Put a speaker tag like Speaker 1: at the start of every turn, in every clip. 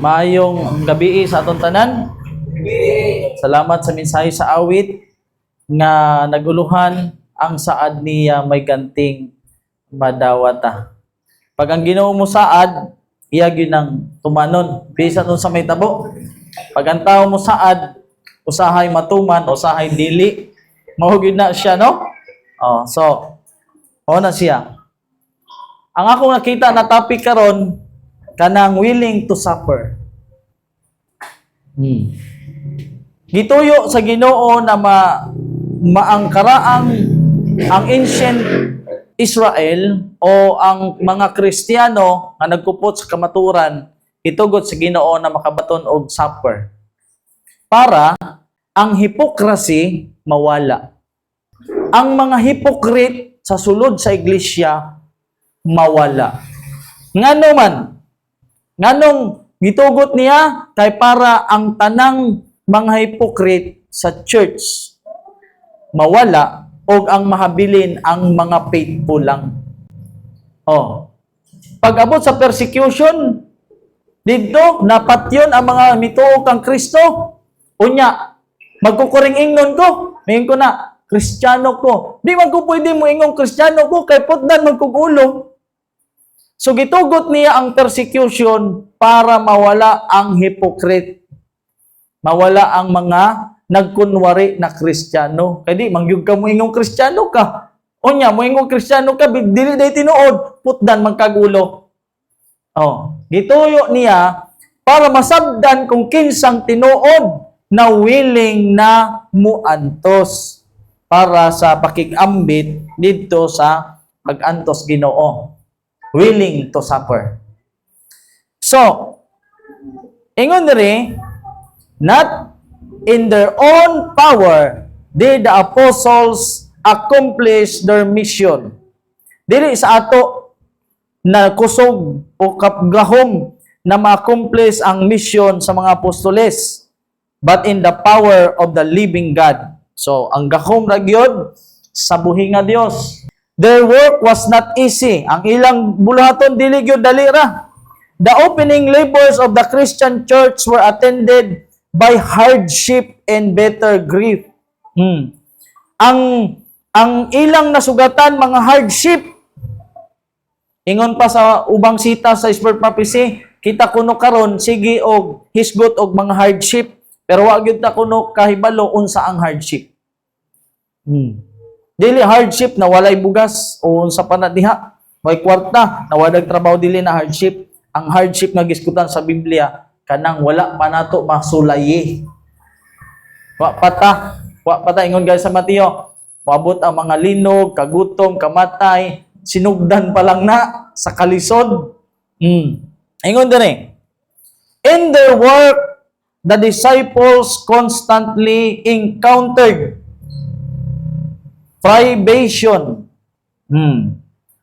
Speaker 1: Maayong gabi sa atong tanan. Salamat sa mensahe sa awit nga naguluhan ang saad niya may ganting madawata. Pag ang Ginoo mo saad, iya gyud nang tumanon bisan nun sa may tabo. Pag ang tao mo saad, usahay matuman, usahay dili, mao gyud na siya, no? So na siya. Ang akong nakita na topic karon kanang willing to suffer. Gituyo sa Ginoo na maangkaraang ang ancient Israel o ang mga Kristiyano nga nagkupot sa kamaturan itugot sa Ginoo na makabaton og suffer para ang hypocrisy mawala. Ang mga hypocrite sa sulod sa iglesia mawala. Ngano man? Nganong gitugot niya kay para ang tanang mga hypocrite sa church mawala o ang mahabilin ang mga faithful lang. Pag abot sa persecution, dito napatyon ang mga mituo kang Kristo. Unya, magkukuring ingnon ko. Mayin ko na, Kristiyano ko. Di man ko pwede mo ingong Kristiyano ko kay putdan magkugulo. So gitugot niya ang persecution para mawala ang hypocrite. Mawala ang mga nagkunwari na Kristiyano. Kaya di, mangyug ka mo ingong Kristiyano ka. Unya, mo ingong Kristiyano ka, dili day tinuod, putdan magkagulo. Gituyo niya para masabdan kung kinsang tinuod na willing na muantos para sa pakikambit dito sa pag-antos Ginoo. Willing to suffer. So, ingon diri, not in their own power did the apostles accomplish their mission. Dili sa ato na kusog o kapgahom na ma-accomplish ang mission sa mga apostoles, but in the power of the living God. So, ang gahom ra gyud sa buhi nga Dios. Their work was not easy. Ang ilang bulahaton dili gyud dali ra. The opening labors of the Christian church were attended by hardship and bitter grief. Ang ilang nasugatan mga hardship. Ingon pa sa ubang sita sa Spirit Prophecy, kita kuno karon sige og hisgot og mga hardship, pero wa gyud ta kuno kahibalo unsa ang hardship. Dili hardship na walay bugas o unsa pa na diha, may kwarta na walay trabaho, dili na hardship. Ang hardship nga giskutan sa Biblia kanang wala pa nato masulayi. Wa pata ingon guys sa Mateo, maabot ang mga linog, kagutom, kamatay, sinugdan pa lang na sa kalisod. Ingon dire, in their work, the disciples constantly encountered privation,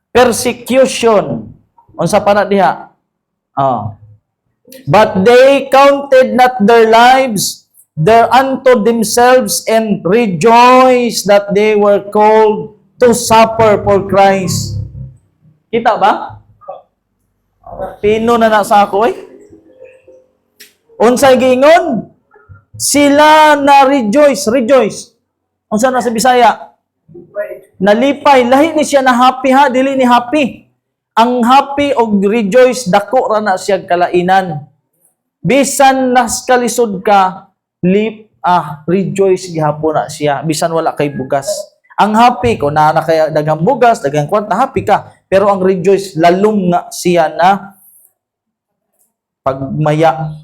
Speaker 1: persecution, unsa pa na diha? But they counted not their lives there unto themselves and rejoiced that they were called to suffer for Christ. Kita ba? Pino na sa ako Unsay giingon? Sila na rejoice. Unsa na sa Bisaya? Nalipay. Lahi ni siya na happy ha, dili ni happy. Ang happy og rejoice dako ra na siya kalainan. Bisan nas kalisod ka, rejoice gihapon na siya bisan wala kay bugas. Ang happy ko na kay daghang bugas, daghang kwarta, happy ka. Pero ang rejoice lalom nga siya na pagmaya.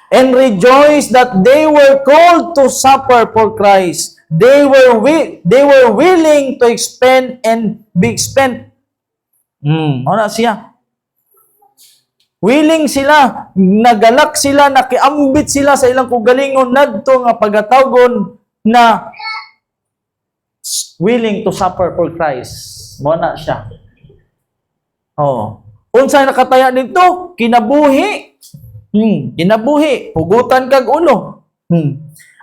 Speaker 1: And rejoice that they were called to suffer for Christ. They were willing to expend and be spent. Ano siya? Willing sila, nagalak sila, nakiambit sila sa ilang kugalingon nadto nga pagatawgon na willing to suffer for Christ. Mo na siya. Unsay nakataya dito? Kinabuhi. Kinabuhi, hugutan kag ulo.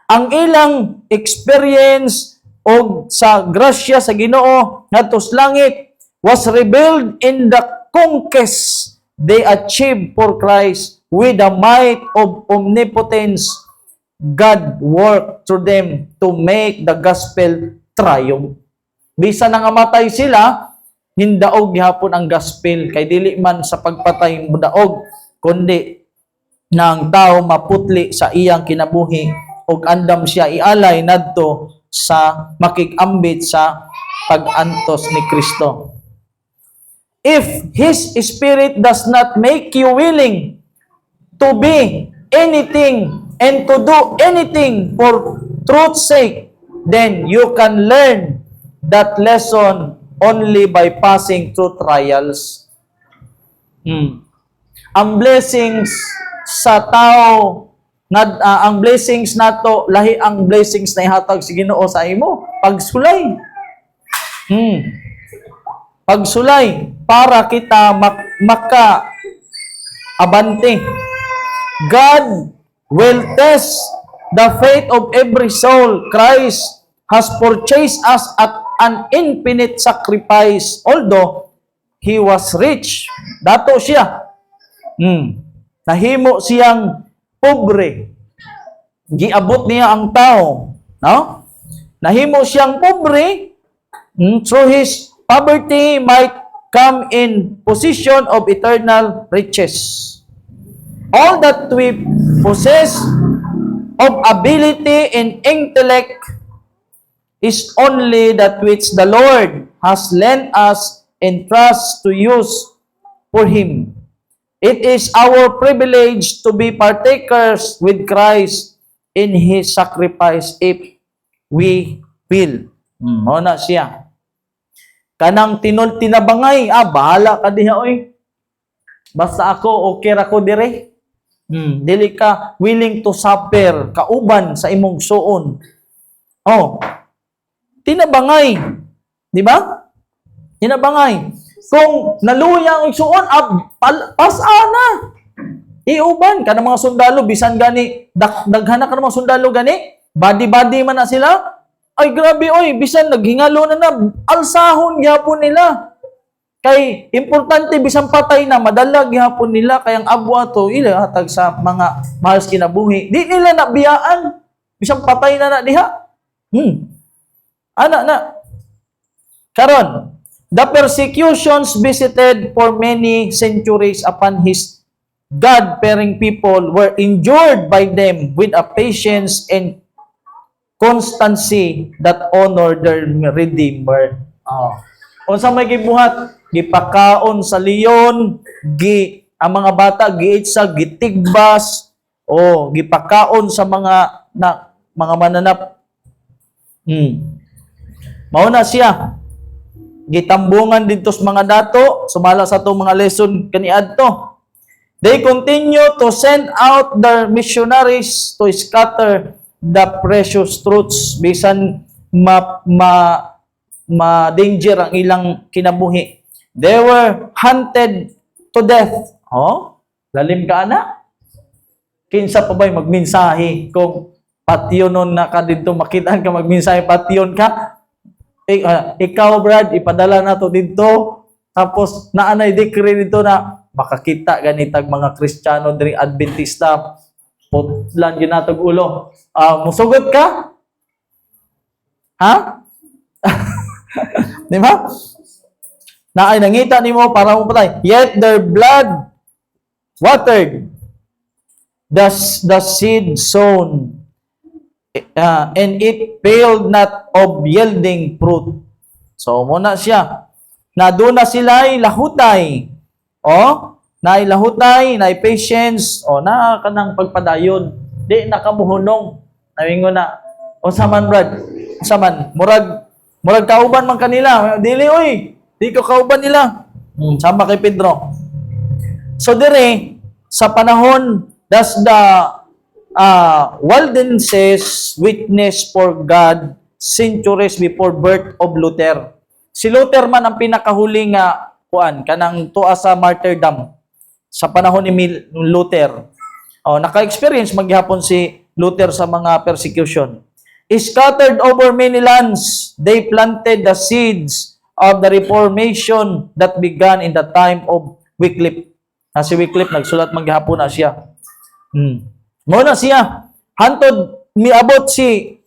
Speaker 1: ang ilang experience o sa grasya sa Ginoo ngadto sa langit was revealed in the conquest they achieved for Christ with the might of omnipotence. God worked through them to make the gospel triumph. Bisan nga matay sila, hindaog gihapon ang gospel kay dili man sa pagpatay mudaog kundi nang tao maputli sa iyang kinabuhi ug andam siya ialay nadto sa makikambit sa pag-antos ni Kristo. If His Spirit does not make you willing to be anything and to do anything for truth's sake, then you can learn that lesson only by passing through trials. Ang blessings sa tao, ang blessings nato, lahi ang blessings na ihatag sa Ginoo sa imo. Pagsulay. Pagsulay para kita maka-abante. God will test the faith of every soul. Christ has purchased us at an infinite sacrifice. Although He was rich, dato siya. Nahimo siyang pobre. Giabot niya ang tao. No? Nahimo siyang pobre. Through His poverty might come in position of eternal riches. All that we possess of ability and intellect is only that which the Lord has lent us and trust to use for Him. It is our privilege to be partakers with Christ in His sacrifice if we will. Muna siya. Kanang tinabangay, bahala ka diha, oy. Basta ako, okay ra ko dire. Dili ka willing to suffer, kauban sa imong suon. Tinabangay. Di ba? Tinabangay. Kung naluya ang suon, pasana. Iuban ka ng mga sundalo, bisan gani, daghana ka ng mga sundalo gani, body-body man na sila. Ay grabe oy, bisan naghingalo na alsahon gyapon nila. Kay importante bisan patay na madalag gyapon nila kay ang abwa to ila hatag sa mga mahal kinabuhi. Di nila nabiyaan bisan patay na diha. Ana na. Karon, the persecutions visited for many centuries upon His God-fearing people were endured by them with a patience and constancy that honor their Redeemer. Unsa may gibuhat? Gipakaon sa leon, ang mga bata giitsa, gitigbas, gipakaon sa mga mananap. Mao na siya. Gitambungan dito sa mga dato, sumala sa itong mga lesson kaniadto. They continue to send out their missionaries to scatter the precious truths bisan ma-danger ang ilang kinabuhi. They were hunted to death. Lalim ka na. Kinsa pa ba'y magminsahe kung patyonon na ka dito, makitaan ka magminsahe, patyon ka. Ikaw, Brad, ipadala na to dito. Tapos, naanay decree dito na makakita ganitag mga Kristiyano diri Adventista. Putlan yun natog ulo. Musugot ka? Ha? Di ba? Na ay nangita nimo para mo patay. Yet their blood watered the seed sown, and it failed not of yielding fruit. So muna siya. Naduna sila'y lahutay. Nailahutay, na patience, na kanang pagpadayon. Di nakamuhunong. Nawingo na. Saman, Brad. Saman. Murag kauban man kanila. Dili, oy. Di ko kauban nila. Sama kay Pedro. So, dire, sa panahon, does the Waldenses witness for God centuries before birth of Luther. Si Luther man ang pinakahuling kanang tuwa sa martyrdom sa panahon ni Luther. Naka-experience maghapon si Luther sa mga persecution. Scattered over many lands, they planted the seeds of the Reformation that began in the time of Wycliffe. Si Wycliffe, nagsulat maghapon na siya. Muna siya, hantod miabot si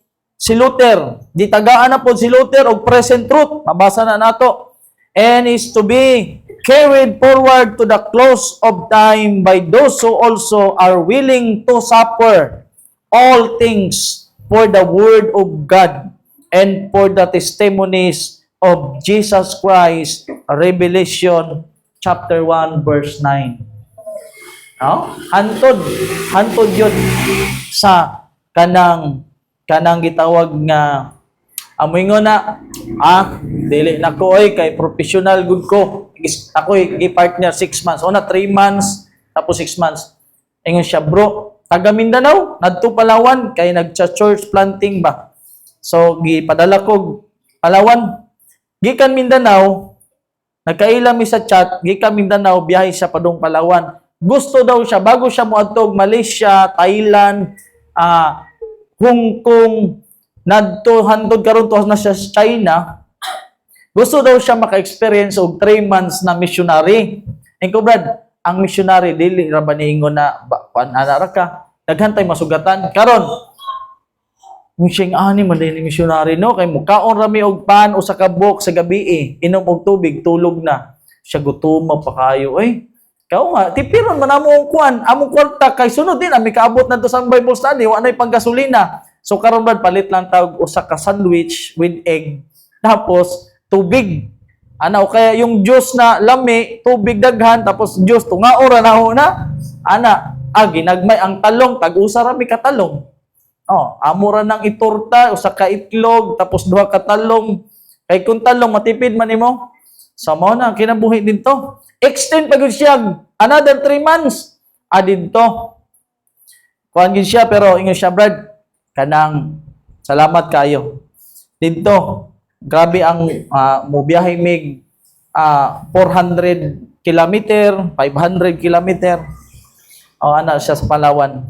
Speaker 1: Luther. Ditagaan na po si Luther og present truth. Mabasa na nato. And is to be carried forward to the close of time by those who also are willing to suffer all things for the word of God and for the testimonies of Jesus Christ. Revelation chapter 1 verse 9. No? Hantod yun sa kanang gitawag nga amoy nga na dili na ko kay professional good ko. Ako gi-partner 6 months. Una 3 months tapos 6 months. Ingon siya, bro, taga Mindanao, nadto Palawan kay nagcha-church planting ba. So gipadala ko Palawan. Gikan Mindanao, nagkaila mi sa chat, gikan Mindanao biyahe siya padung Palawan. Gusto daw siya bago siya moadtog Malaysia, Thailand, Hong Kong, nadto hantod karon to na siya sa China. Gusto daw siya maka-experience og 3 months na missionary. Engko Brad, ang missionary dili ra ba niingon na ana ra ka daghantay masugatan karon Mishing ani man din missionary no kay mukaon rami og pan o sa kabok sa gabi inom og tubig tulog na siya gutom pa kayo kao nga tipiron man among kuan among kwarta kay sunod din ami kaabot nadto sa Bible study wa nay panggasolina so karon Brad palit lang tawag usa ka sandwich with egg tapos tubig ana o kaya yung juice na lami tubig daghan tapos juice tungao ra na ana ginagmay ang talong tag-usa ra mi ka talong amura nang itorta usa ka itlog tapos duha ka talong kay kun talong matipid man nimo sa mao na kinabuhi dinto extend pagud siya another 3 months adinto kuan gid siya pero ingon siya Brad kanang salamat kayo dito grabe ang mobiyahe mig 400 kilometer 500 kilometer ana siya sa Palawan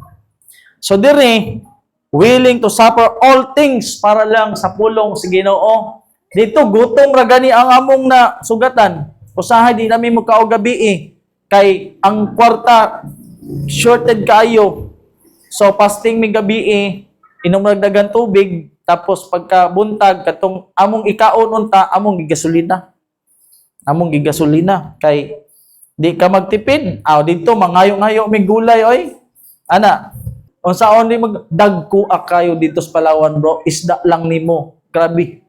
Speaker 1: so dire willing to suffer all things para lang sa pulong sa Ginoo. Dito gutom ra gani ang among na sugatan. Usahay di nami mo kao gabi kay ang kwarta shorted kayo. So fasting mi gabi inom ra dagan tubig tapos pagka buntag katong among ikaon unta among gigasolina. Among gigasolina kay di ka magtipid. Dito mangayo-ngayo mi gulay Ana unsaon ni magdagko kayo dito sa Palawan bro isda lang nimo grabe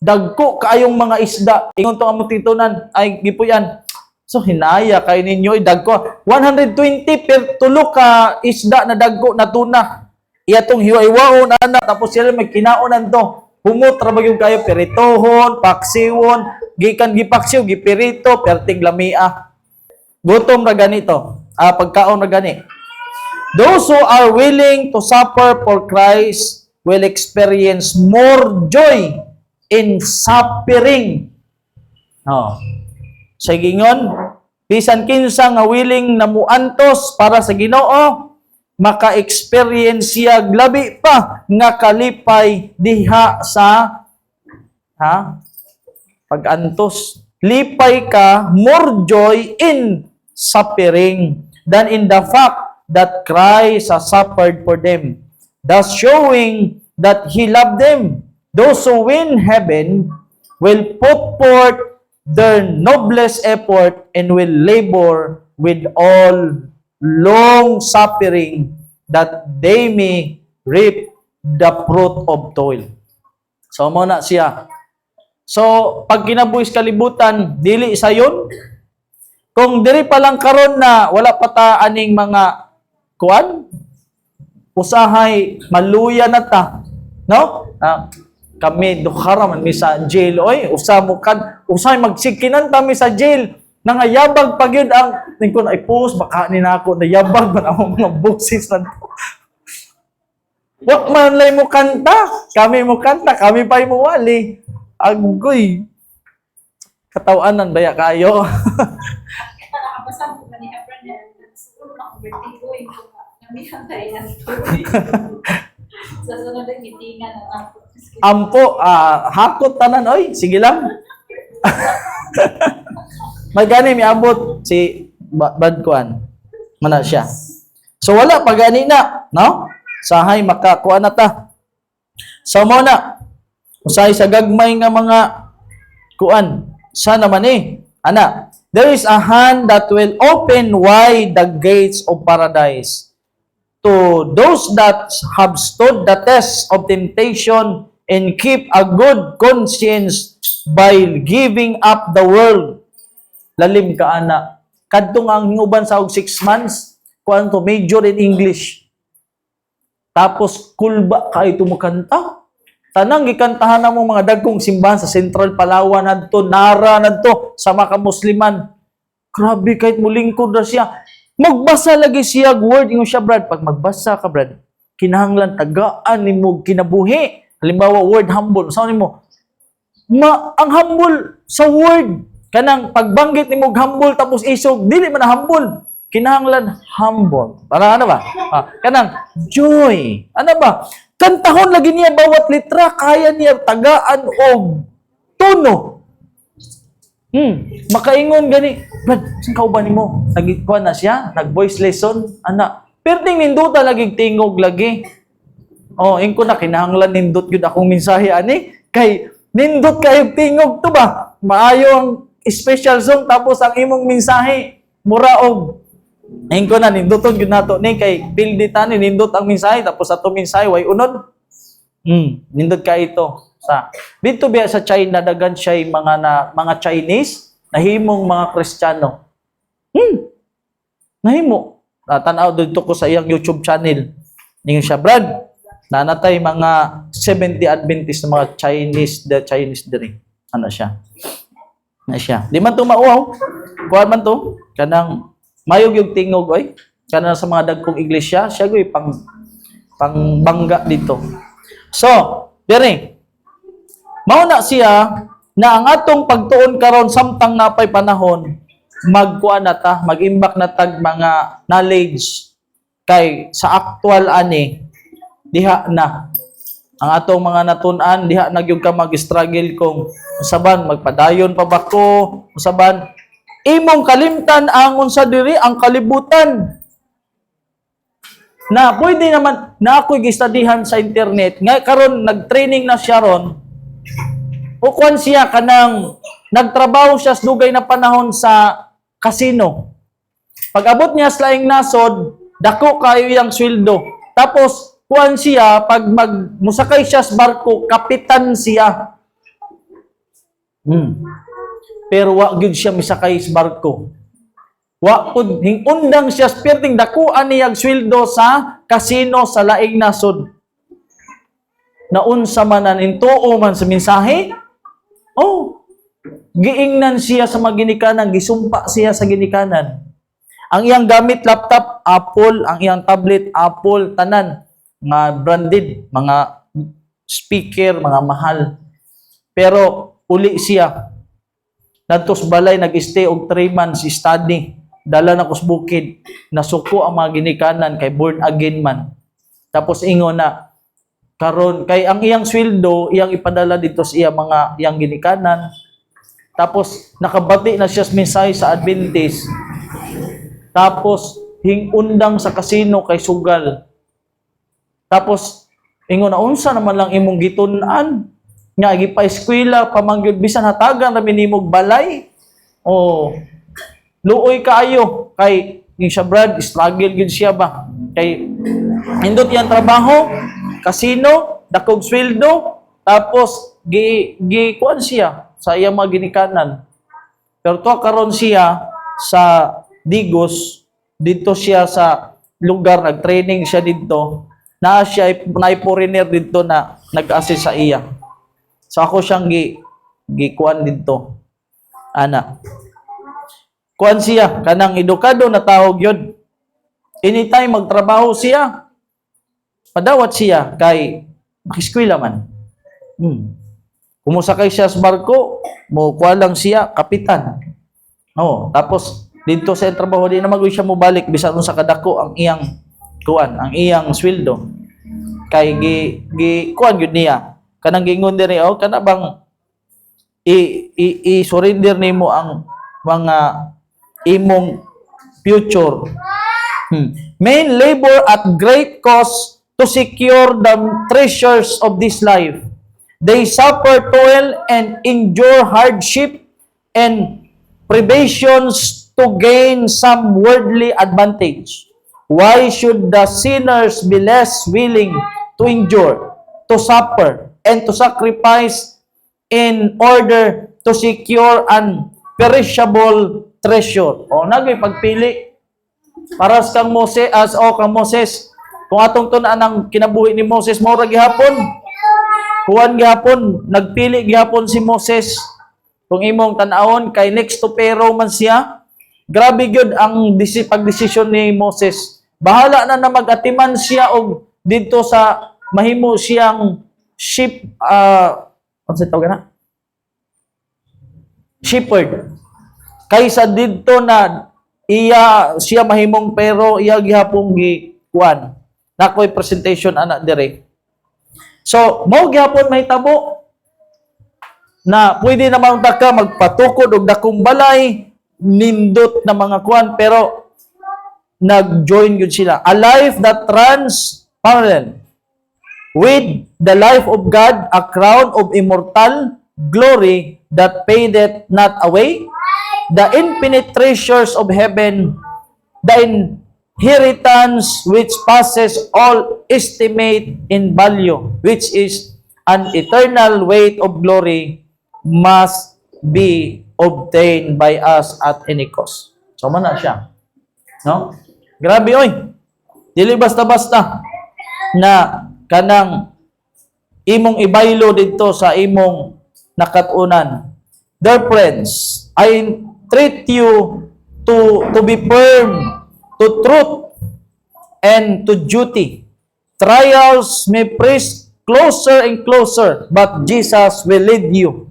Speaker 1: dagko kayong mga isda ingon to amo titunan ay gipuyan so hinaya kay ninyo dagko 120 per tulo ka isda na dagko na tuna iyatong hiwa-hiwaon ana tapos sila magkinaonan to humot ra bagyong kayo peritohon paksiwon gikan gipaksiw gipirito perting lamia gutom ra ganito pagkaon ra gani. Those who are willing to suffer for Christ will experience more joy in suffering. Sa gingon, bisan kinsa nga willing na muantos para sa Ginoo, maka-experience siya labi pa nga kalipay diha sa pag-antos. Lipay ka more joy in suffering than in the fact that Christ has suffered for them, thus showing that He loved them. Those who win heaven will put forth their noblest effort and will labor with all long suffering that they may reap the fruit of toil. So, mo na siya. So, pag kinabuhis kalibutan, dili isa yun. Kung diri pa lang karon na wala pa ta aning mga kuan usahay maluya na ta no kami dukhara man mi sa jail usay magsikinan ta mi sa jail nangayabag pagyud ang tingko na i-post baka ni nako nayabag man ang mga boses na wa man lay mo kanta kami pa mo wali agoy katawanan baya kayo
Speaker 2: Kami ang kaya. Sa sunod ang mitingan ng ako.
Speaker 1: Ampo, hakot tanan, oy, sige lang. May gani, may abot si Bad Kuan. Mana siya. So wala pa gani na, no? Sahay makakuha na ta. So mo na, usahay sa gagmay nga mga kuan. Sana man ana, there is a hand that will open wide the gates of paradise to those that have stood the test of temptation and keep a good conscience by giving up the world. Lalim ka, ana. Kadtong ang hinguban sa 6 months, kuan to, major in English. Tapos, kulba ka ito mo kanta. Tanang gikantahan na mo mga dagkong simbahan sa Central Palawan, nadto, Nara, nadto, sa mga musliman. Grabe, kahit mulingkod na siya. Magbasa lagi siya, word, yung siya, Brad. Pag magbasa ka, Brad, kinahanglan, tagaan ni mo, kinabuhi. Halimbawa, word humble. Saan mo? Ang humble sa word, kanang pagbanggit ni mo humble tapos isog, dili man na humble. Kinahanglan humble. Para ano ba? Kanang joy. Ano ba? Kantahon lagi niya bawat litra, kaya niya tagaan og tono. Makaingon gani. Brad, saan kauban nimo? Nagikuan na siya, nag-voice lesson, ana. Perting ninduta lagi tingog lagi. Ingko na kinahanglan nindot gyud akong mensahe ani kay nindot kayo tingog to ba? Maayo ang special song tapos ang imong mensahe mura og ingko na nindoton gyud nato ni kay pilditan ni nindot ang mensahe tapos ato mensahe way unod. Nindot ka ito sa dito biya sa China dagan siya mga Chinese nahimong mga Kristiyano. Nahimo. Tan-aw dito ko sa iyang YouTube channel. Ningon siya, Brad, nanatay mga 70 Adventist na mga Chinese diri. Ano siya? Na siya. Di man to mauaw. Kuan man to. Kanang mayog yung tingog oy. Kanang sa mga dagkong iglesia, siya goy pang bangga dito. So, diri. Mao na siya na ang atong pagtuon karon samtang napay panahon magkuan na ta, mag-imbak na tag mga knowledge kay sa actual ani diha na ang atong mga natun-an diha na gyud ka mag-struggle kung usaban magpadayon pa ba ko usaban imong kalimtan ang unsa diri ang kalibutan na pwede naman na ako'y gistudihan sa internet nga karon nag-training na siya ron o kuan siya kanang nagtrabaho siya sa dugay na panahon sa casino. Pag abot niya sa laing nasod, dako kayo yang sweldo. Tapos, kuan siya, pag musakay siya sa barko, kapitan siya. Pero wa gyud siya misakay sa barko. Wa pud undang siya perting dakuan niya sweldo sa casino sa laing nasod. Naunsa man nanintuo man sa mensahe? Giingnan siya sa mga ginikanan, gisumpa siya sa ginikanan. Ang iyang gamit laptop, Apple, ang iyang tablet, Apple, tanan, mga branded, mga speaker, mga mahal. Pero uli siya. Nadtos balay nag-stay og 3 months study. Dala na kus bukid, nasuko ang mga ginikanan kay born again man. Tapos ingon na karon kay ang iyang sweldo, iyang ipadala dito sa iyang ginikanan. Tapos, nakabati na siya sa mensahe sa Adventist. Tapos, undang sa casino kay sugal. Tapos, ingon na unsa naman lang imong gitun-an. Nga, gipa-eskwela, pamangyod, bisan hatagan, rami nimog balay. Luoy kaayo. Kay, yung siya, Brad, struggle yun siya ba? Kay, indot yan trabaho, casino, dakog sweldo, tapos, kuan siya sa iyang mga ginikanan. Pero to karon siya sa Digos, dito siya sa lugar, nag-training siya dito, na siya na foreigner dito na nag-assist sa iya. So ako siyang gikuan dito. Ana. Kuan siya, kanang edukado na tawag yun. Anytime magtrabaho siya, padawat siya kay makiskwela man. Kumusakay siya sa barko, kuha lang siya, kapitan. Tapos, dito sa trabaho, di na mag siya mobalik, bisan sa kadako ang iyang kuan ang iyang sweldo kay kuan gyud niya kanang gingon diri kana bang i-surrender nimo ang mga imong future. Men labor at great cost to secure the treasures of this life. They suffer toil and endure hardship and privations to gain some worldly advantage. Why should the sinners be less willing to endure, to suffer, and to sacrifice in order to secure an perishable treasure? O, nagay pagpili. Paras kang Moses, kang Moses, kung atong tunaan ang kinabuhi ni Moses, maura gihapon. Kuwan gihapon, nagpili gihapon si Moses. Kung imong tan-awon, kay next to Pharaoh man siya, grabe gyud ang pagdesisyon ni Moses. Bahala na mag-atiman siya og dito sa mahimo siyang ano sa tawag na? Shepherd. Kaysa dito na siya mahimong pero iya gihapon kuan. Nakoy presentation ana dire. So, mao gihapon mahitabo na pwede naman ta ka magpatukod og dakong balay, nindot na mga kuan, pero nag-join yun sila. A life that runs parallel with the life of God, a crown of immortal glory that fadeth not away, the infinite treasures of heaven, the inheritance which passes all estimate in value, which is an eternal weight of glory, must be obtained by us at any cost. So, man na siya. No? Grabe, oy. Dili basta-basta na kanang imong ibaylo dito sa imong nakatunan. Dear friends, I entreat you to be firm to truth and to duty. Trials may press closer and closer, but Jesus will lead you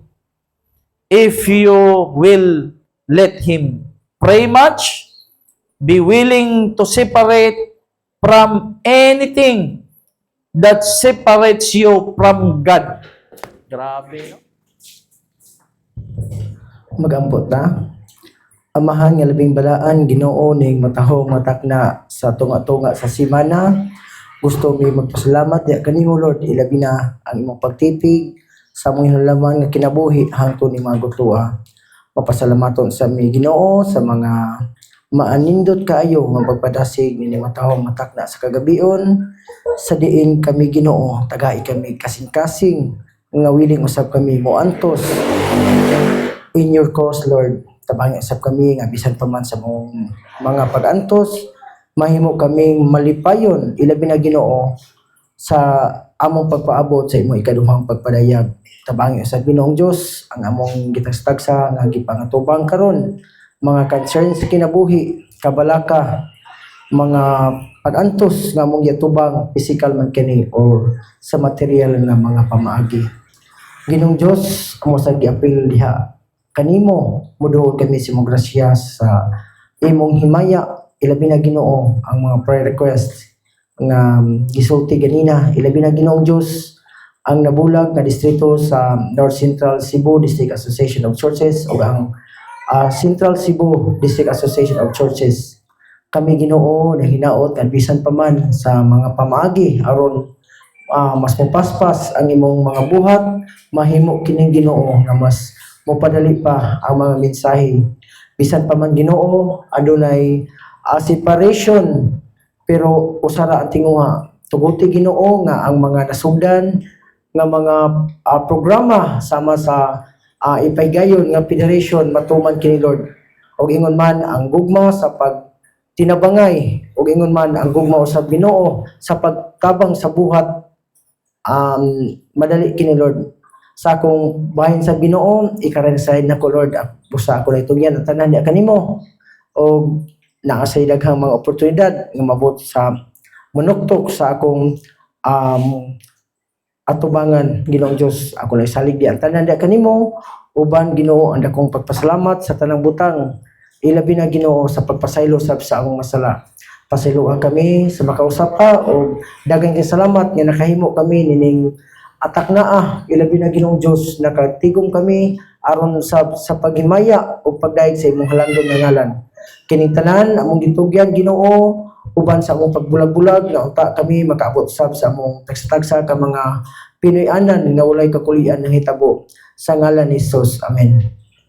Speaker 1: if you will let Him. Pray much, be willing to separate from anything that separates you from God. Grabe, no?
Speaker 3: Magampot na. Amahan nga labing balaan, Ginoo ning matahong matakna sa tunga-tunga sa simana. Gusto mi magpasalamat ya kanimo Lord, ilabi na ang imong pagtipig sa among hinulaman nga kinabuhi hangtod ni mga gutloa. Mapasalamaton sa mi Ginoo sa mga maanindot kaayo nga pagpadasig ni matahong matakna sa kagabion. Sa diin kami Ginoo, tagai kami kasing-kasing nga willing usab kami moantos in your cause Lord. Tabang usab kami nga bisan pa man sa mong mga pag-antos, mahimo kaming malipayon ilabi na Ginoo sa among pagpaabot sa imong ikaduhang pagpadayag. Tabang usab Ginoong Dios ang among gitagsa nga gipangatubang karon, mga concerns sa kinabuhi, kabalaka, mga pag-antos nga among yatubang physical man kini or sa material na mga pamaagi. Ginoong Dios, amo sa giapil diha kanimo, muduol kami sa imong grasya sa imong himaya, ilabi na Ginoo ang mga prayer request nga gisulti ganina, ilabi na Ginoong Dios ang nabulag nga distrito sa North Central Cebu District Association of Churches o ang Central Cebu District Association of Churches. Kami Ginoo na hinaot nga bisan pa man sa mga pamaagi aron mas mapaspas ang imong mga buhat, mahimo kining Ginoo nga mas mopadali pa ang mga mensahe. Bisan pa man Ginoo adunay separation pero usara ang tinguha. Tuguti Ginoo nga ang mga nasugdan nga mga programa sama sa ipaygayon nga federation matuman kini Lord. Og ingon man ang gugma sa pagtinabangay, og ingon man ang gugma usab Ginoo sa pagtabang sa buhat, madali kini Lord. Sa akong bahin sa Ginoo, ikareside na ko Lord, busa ako na itugyan at tanan di kanimo. Og naasay daghang mga oportunidad nga mabot sa manuktok sa akong atubangan Ginoong Dios. Ako na isalig di ang tanan di kanimo, uban Ginoo ang dakong pagpasalamat sa tanang butang, ilabi na Ginoo sa pagpasaylo sa akong masala. Pasiluan kami sa makausap ka o daghang kay salamat nga nakahimo kami nining atak naa ilabi na Ginoong Dios nakatigom kami aron sa paghimaya o pagdaig sa imong halangdon nga ngalan. Kining tanan among gitugyan Ginoo uban sa among pagbulag-bulag nga unta kami makaabot sab sa among tagsa-tagsa ka mga Pinoy-anan nga walay kakulian ng hitabo sa ngalan ni Jesus. Amen.